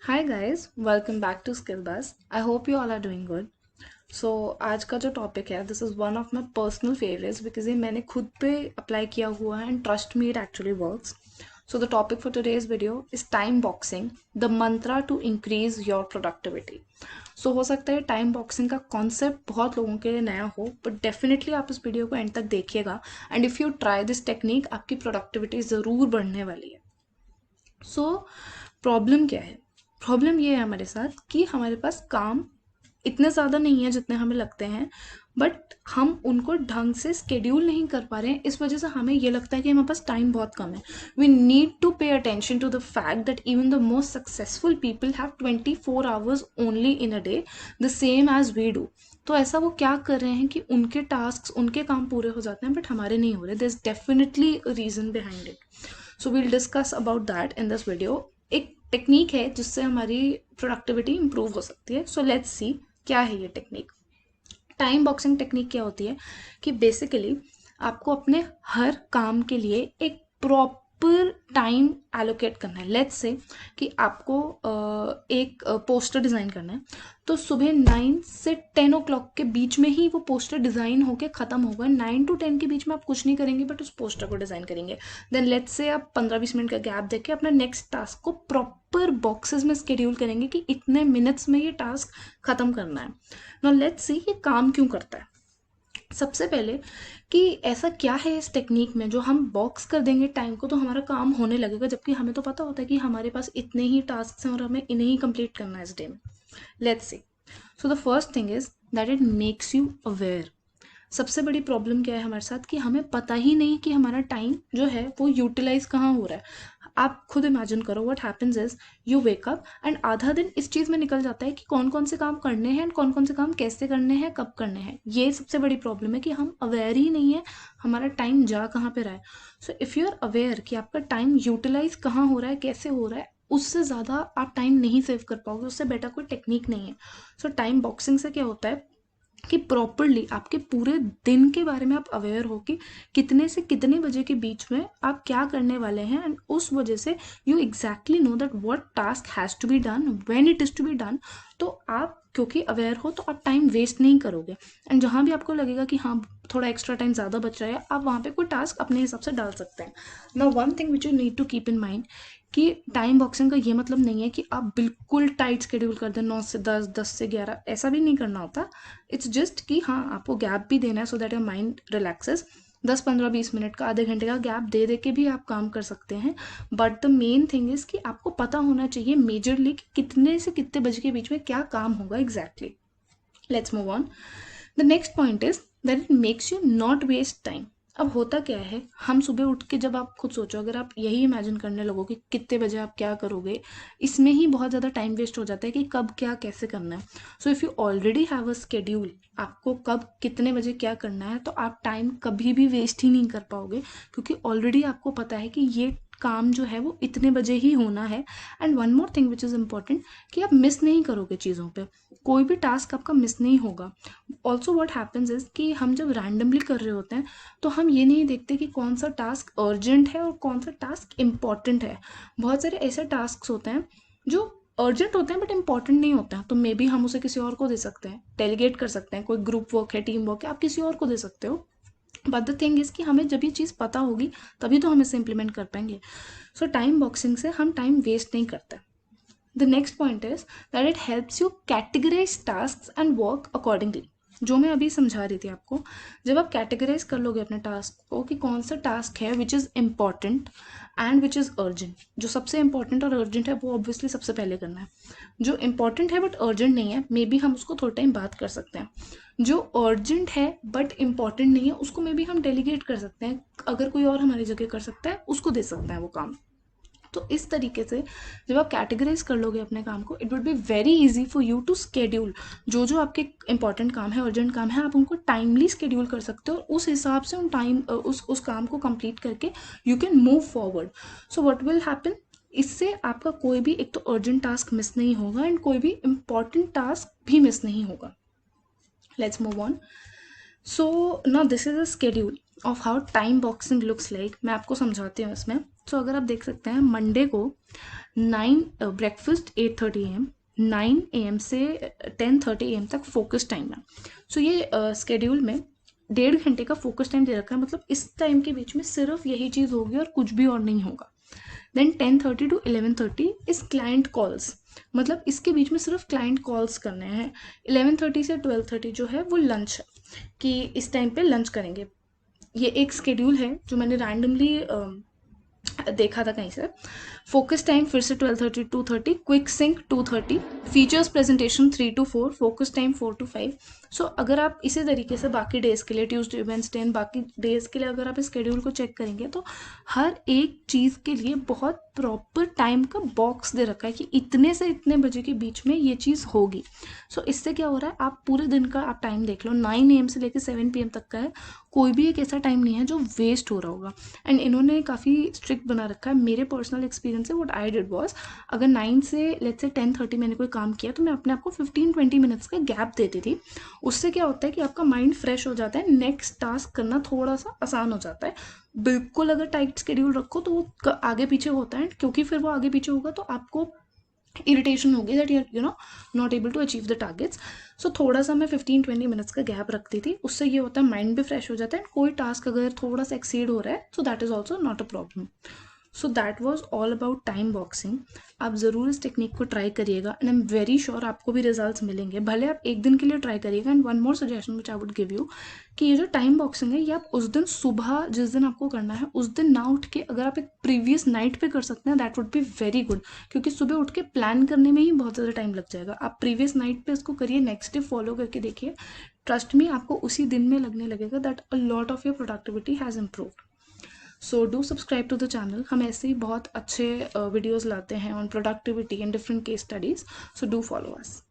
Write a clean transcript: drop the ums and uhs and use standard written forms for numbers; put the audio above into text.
Hi guys, welcome back to Skill Buzz. I hope you all are doing good. So आज का जो topic है this is one of my personal favourites because ये मैंने खुद पे अप्लाई किया हुआ है and trust me it actually works. So the topic for today's video is time boxing, the mantra to increase your productivity. So हो सकता है टाइम बॉक्सिंग का कॉन्सेप्ट बहुत लोगों के लिए नया हो बट डेफिनेटली आप इस वीडियो को एंड तक देखिएगा and if you try this technique आपकी प्रोडक्टिविटी ज़रूर बढ़ने वाली है. सो प्रॉब्लम क्या है? प्रॉब्लम ये है हमारे साथ कि हमारे पास काम इतने ज़्यादा नहीं है जितने हमें लगते हैं बट हम उनको ढंग से स्केड्यूल नहीं कर पा रहे हैं. इस वजह से हमें ये लगता है कि हमारे पास टाइम बहुत कम है. We need to pay attention to the fact that even the most successful people have 24 hours only in a day the same as we do. तो ऐसा वो क्या कर रहे हैं कि उनके टास्क उनके काम पूरे हो जाते हैं बट हमारे नहीं हो रहे. There is definitely reason behind it. So we'll discuss about that in this video. एक टेक्निक है जिससे हमारी प्रोडक्टिविटी इंप्रूव हो सकती है. सो लेट्स सी क्या है ये टेक्निक. टाइम बॉक्सिंग टेक्निक क्या होती है कि बेसिकली आपको अपने हर काम के लिए एक प्रॉपर टाइम एलोकेट करना है. लेट्स से कि आपको एक पोस्टर डिज़ाइन करना है तो सुबह 9 से 10 o'clock के बीच में ही वो पोस्टर डिज़ाइन होके ख़त्म होगा. 9 to 10 के बीच में आप कुछ नहीं करेंगे बट उस पोस्टर को डिज़ाइन करेंगे. देन लेट्स से आप 15-20 मिनट का गैप देके अपना नेक्स्ट टास्क को प्रॉपर बॉक्सेस में स्केड्यूल करेंगे कि इतने मिनट्स में ये टास्क ख़त्म करना है. नाउ लेट्स सी ये काम क्यों करता है. सबसे पहले कि ऐसा क्या है इस टेक्निक में जो हम बॉक्स कर देंगे टाइम को तो हमारा काम होने लगेगा जबकि हमें तो पता होता है कि हमारे पास इतने ही टास्क हैं और हमें इन्हें ही कंप्लीट करना है इस डे में. Let's see. So the first thing is that it makes you aware. सबसे बड़ी प्रॉब्लम क्या है हमारे साथ कि हमें पता ही नहीं कि हमारा टाइम जो है वो यूटिलाइज कहाँ हो रहा है. आप खुद इमेजिन करो what happens is you wake up and आधा दिन इस चीज़ में निकल जाता है कि कौन कौन से काम करने हैं एंड कौन कौन से काम कैसे करने हैं कब करने हैं. ये सबसे बड़ी प्रॉब्लम है कि हम अवेयर ही नहीं है हमारा टाइम जा कहाँ पे रहा है. So if you are aware कि आपका टाइम यूटिलाइज कहाँ हो रहा है कैसे हो रहा है उससे ज़्यादा आप टाइम नहीं सेव कर पाओगे. उससे बेटर कोई टेक्निक नहीं है. सो टाइम बॉक्सिंग से क्या होता है कि प्रॉपरली आपके पूरे दिन के बारे में आप अवेयर हो कि कितने से कितने बजे के बीच में आप क्या करने वाले हैं एंड उस वजह से you exactly know that what task has to be done when it is to be done. तो आप क्योंकि अवेयर हो तो आप टाइम वेस्ट नहीं करोगे एंड जहाँ भी आपको लगेगा कि हाँ थोड़ा एक्स्ट्रा टाइम ज़्यादा बच रहा है आप वहाँ पे कोई टास्क अपने हिसाब से डाल सकते हैं. Now one thing which you need to keep in mind कि टाइम बॉक्सिंग का ये मतलब नहीं है कि आप बिल्कुल टाइट स्केड्यूल कर दें 9 से 10 10 से 11 ऐसा भी नहीं करना होता. इट्स जस्ट कि हाँ आपको गैप भी देना है so that your mind relaxes. 10 15 20 minute का आधे घंटे का गैप दे दे के भी आप काम कर सकते हैं but the main thing is कि आपको पता होना चाहिए मेजरली कि कितने से कितने बजे के बीच में क्या काम होगा exactly. Let's move on. The next point is that it makes you not waste time. अब होता क्या है हम सुबह उठ के जब आप खुद सोचो अगर आप यही इमेजिन करने लगो कि कितने बजे आप क्या करोगे इसमें ही बहुत ज़्यादा टाइम वेस्ट हो जाता है कि कब क्या कैसे करना है. So if you already have a schedule आपको कब कितने बजे क्या करना है तो आप टाइम कभी भी वेस्ट ही नहीं कर पाओगे क्योंकि ऑलरेडी आपको पता है कि ये काम जो है वो इतने बजे ही होना है. And one more thing which is important कि आप मिस नहीं करोगे चीज़ों पे. कोई भी टास्क आपका मिस नहीं होगा. ऑल्सो व्हाट हैपन्स इज कि हम जब रैंडमली कर रहे होते हैं तो हम ये नहीं देखते कि कौन सा टास्क अर्जेंट है और कौन सा टास्क इम्पॉर्टेंट है. बहुत सारे ऐसे टास्क होते हैं जो अर्जेंट होते हैं बट इंपॉर्टेंट नहीं होते हैं तो मे बी हम उसे किसी और को दे सकते हैं डेलीगेट कर सकते हैं. कोई ग्रुप वर्क है टीम वर्क है आप किसी और को दे सकते हो बट द थिंग इज़ कि हमें जब ये चीज़ पता होगी तभी तो हम इसे इम्प्लीमेंट कर पाएंगे. सो टाइम बॉक्सिंग से हम टाइम वेस्ट नहीं करते. The next point is that it helps you categorise task and work accordingly. जो मैं अभी समझा रही थी आपको जब आप कैटेगराइज कर लोगे अपने टास्क को कि कौन सा टास्क है which is important and which is urgent. जो सबसे इंपॉर्टेंट और अर्जेंट है वो ऑब्वियसली सबसे पहले करना है. जो इंपॉर्टेंट है बट अर्जेंट नहीं है मे बी हम उसको थोड़ा टाइम बात कर सकते हैं. जो अर्जेंट है बट इम्पॉर्टेंट नहीं है उसको मे बी हम डेलीगेट कर सकते हैं. अगर कोई और हमारी जगह कर सकता है उसको दे सकते हैं वो काम. तो इस तरीके से जब आप कैटेगराइज कर लोगे अपने काम को it would be very easy for you to schedule. जो जो आपके इंपॉर्टेंट काम है अर्जेंट काम है आप उनको टाइमली स्केड्यूल कर सकते हो और उस हिसाब से उस काम को कंप्लीट करके you can move forward. So what will happen इससे आपका कोई भी एक तो अर्जेंट टास्क मिस नहीं होगा एंड कोई भी इंपॉर्टेंट टास्क भी मिस नहीं होगा. Let's move on. So now this is a schedule. Of how time boxing looks like, मैं आपको समझाती हूँ इसमें। सो अगर आप देख सकते हैं मंडे को 9 ब्रेकफास्ट 8:30 AM, 9 AM से 10:30 AM तक फोकस टाइम है। सो ये स्केड्यूल में 1.5 घंटे का फोकस टाइम दे रखा है, मतलब इस टाइम के बीच में सिर्फ यही चीज़ होगी और कुछ भी और नहीं होगा। Then 10:30 to 11:30 is client calls, मतलब इसके बीच में सिर्फ क्लाइंट कॉल्स करने हैं। 11:30 से 12:30 जो है वो लंच है, कि इस टाइम पे लंच करेंगे। ये एक स्केड्यूल है जो मैंने रैंडमली देखा था कहीं से। फोकस टाइम फिर से 12:30 2:30, quick sync 2:30, features presentation 3 to 4, focus time 4 to 5। So अगर आप इसी तरीके से बाकी डेज के लिए, ट्यूसडे वेडनेसडे एंड बाकी डेज के लिए अगर आप इस शेड्यूल को चेक करेंगे तो हर एक चीज़ के लिए बहुत प्रॉपर टाइम का बॉक्स दे रखा है कि इतने से इतने बजे के बीच में ये चीज़ होगी। सो इससे क्या हो रहा है, आप पूरे दिन का आप टाइम देख लो, 9 AM से लेकर 7 PM तक का है, कोई भी एक ऐसा टाइम नहीं है जो वेस्ट हो रहा होगा। एंड इन्होंने काफ़ी स्ट्रिक्ट बना रखा है। मेरे पर्सनल एक्सपीरियंस से व्हाट आई डिड वाज, अगर 9 से लेट्स से 10:30 मैंने कोई काम किया तो मैं अपने आप को 15-20 मिनट्स का गैप देती थी। उससे क्या होता है कि आपका माइंड फ्रेश हो जाता है, नेक्स्ट टास्क करना थोड़ा सा आसान हो जाता है। बिल्कुल अगर टाइट शेड्यूल रखो तो वो आगे पीछे होता है, क्योंकि फिर वो आगे पीछे होगा तो आपको इरिटेशन होगी that you know not able to achieve the targets. So थोड़ा सा मैं 15-20 मिनट्स का गैप रखती थी, उससे ये होता है माइंड भी फ्रेश हो जाता है। कोई टास्क अगर थोड़ा सा एक्सीड हो रहा है so that is also not a problem. So that was all about time boxing. आप ज़रूर इस टेक्निक को ट्राई करिएगा and I am very sure आपको भी रिजल्ट्स मिलेंगे, भले आप एक दिन के लिए ट्राई करिएगा। And one more suggestion which I would give you, कि ये जो टाइम बॉक्सिंग है ये आप उस दिन सुबह जिस दिन आपको करना है उस दिन ना उठ के अगर आप एक प्रीवियस नाइट पे कर सकते हैं that would be very good, क्योंकि सुबह उठ के प्लान करने में ही बहुत ज़्यादा टाइम लग जाएगा। आप प्रीवियस नाइट पे इसको करिए, नेक्स्ट डे फॉलो करके देखिए, ट्रस्ट मी आपको उसी दिन में लगने लगेगा that a lot of your productivity has improved. So do subscribe to the channel, हम ऐसे ही बहुत अच्छे वीडियोज़ लाते हैं on productivity and different case studies, so do follow us.